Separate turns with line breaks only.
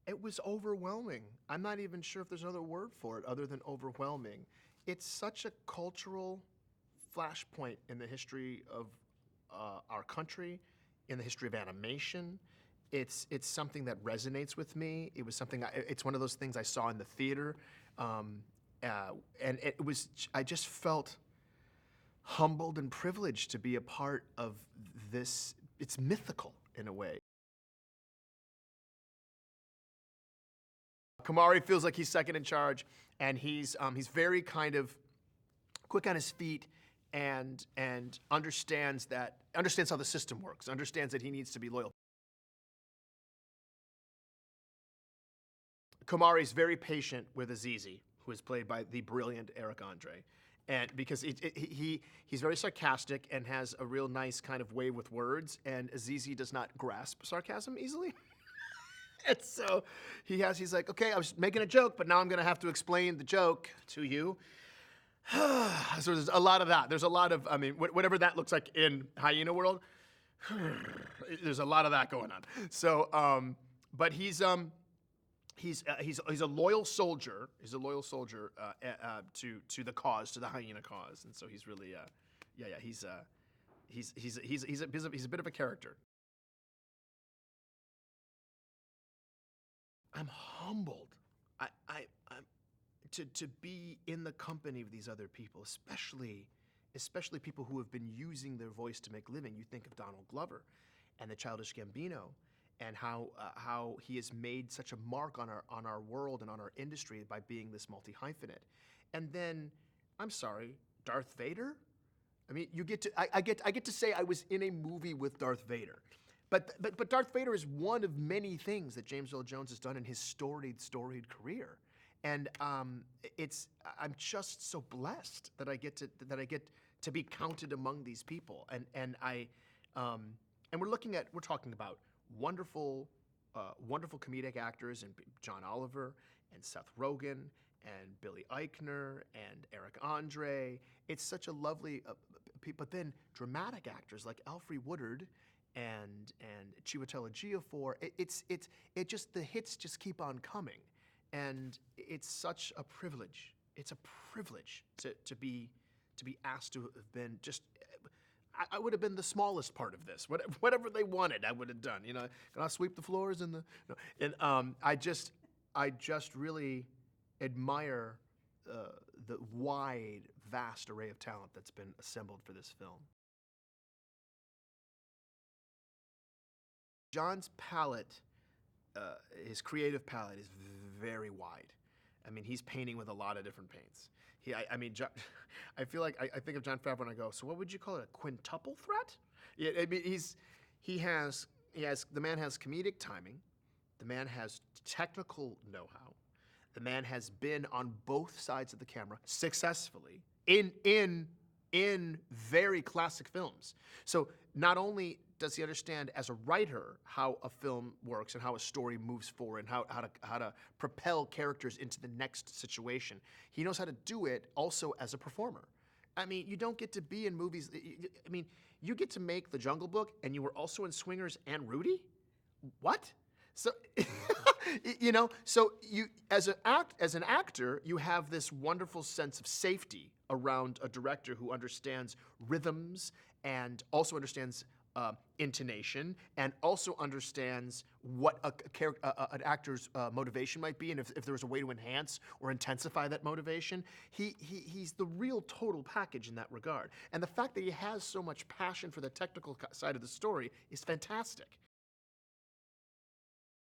It was overwhelming. I'm not even sure if there's another word for it other than overwhelming. It's such a cultural flashpoint in the history of our country, in the history of animation. It's something that resonates with me. It was something. It's one of those things I saw in the theater, and it was. I just felt humbled and privileged to be a part of this. It's mythical in a way. Kamari feels like he's second in charge, and he's very kind of quick on his feet, and understands how the system works, understands that he needs to be loyal. Kamari's very patient with Azizi, who is played by the brilliant Eric Andre, and because he's very sarcastic and has a real nice kind of way with words, and Azizi does not grasp sarcasm easily. And so he's like, okay, I was making a joke, but now I'm going to have to explain the joke to you. So there's a lot of that. There's a lot of, I mean, whatever that looks like in hyena world, there's a lot of that going on. So, but he's a loyal soldier. He's a loyal soldier to the cause, to the hyena cause, and so he's really, he's a bit of a character. I'm humbled. I'm to be in the company of these other people, especially people who have been using their voice to make a living. You think of Donald Glover and the Childish Gambino, and how he has made such a mark on our world and on our industry by being this multi-hyphenate. And then, I'm sorry, Darth Vader? I mean, I get to say I was in a movie with Darth Vader. But Darth Vader is one of many things that James Earl Jones has done in his storied career, and I'm just so blessed that I get to be counted among these people, and we're talking about wonderful comedic actors, and John Oliver and Seth Rogen and Billy Eichner and Eric Andre. It's such a lovely, but then dramatic actors like Alfre Woodard and Chiwetel Ejiofor. The hits just keep on coming, and it's such a privilege. It's a privilege to be asked to have been just. I would have been the smallest part of this. Whatever they wanted, I would have done. Can I sweep the floors I just really admire the wide, vast array of talent that's been assembled for this film. Jon's palette, his creative palette, is very wide. I mean, he's painting with a lot of different paints. I feel like I think of Jon Favreau and I go, so what would you call it? A quintuple threat? Yeah, I mean, the man has comedic timing. The man has technical know-how. The man has been on both sides of the camera successfully in very classic films. So not only does he understand as a writer how a film works and how a story moves forward and how to propel characters into the next situation, he knows how to do it also as a performer. I mean, you don't get to be in movies. I mean, you get to make The Jungle Book, and you were also in Swingers and Rudy? What? So, so you as an actor, you have this wonderful sense of safety around a director who understands rhythms and also understands intonation, and also understands what an actor's motivation might be, and if there was a way to enhance or intensify that motivation. He's the real total package in that regard. And the fact that he has so much passion for the technical side of the story is fantastic.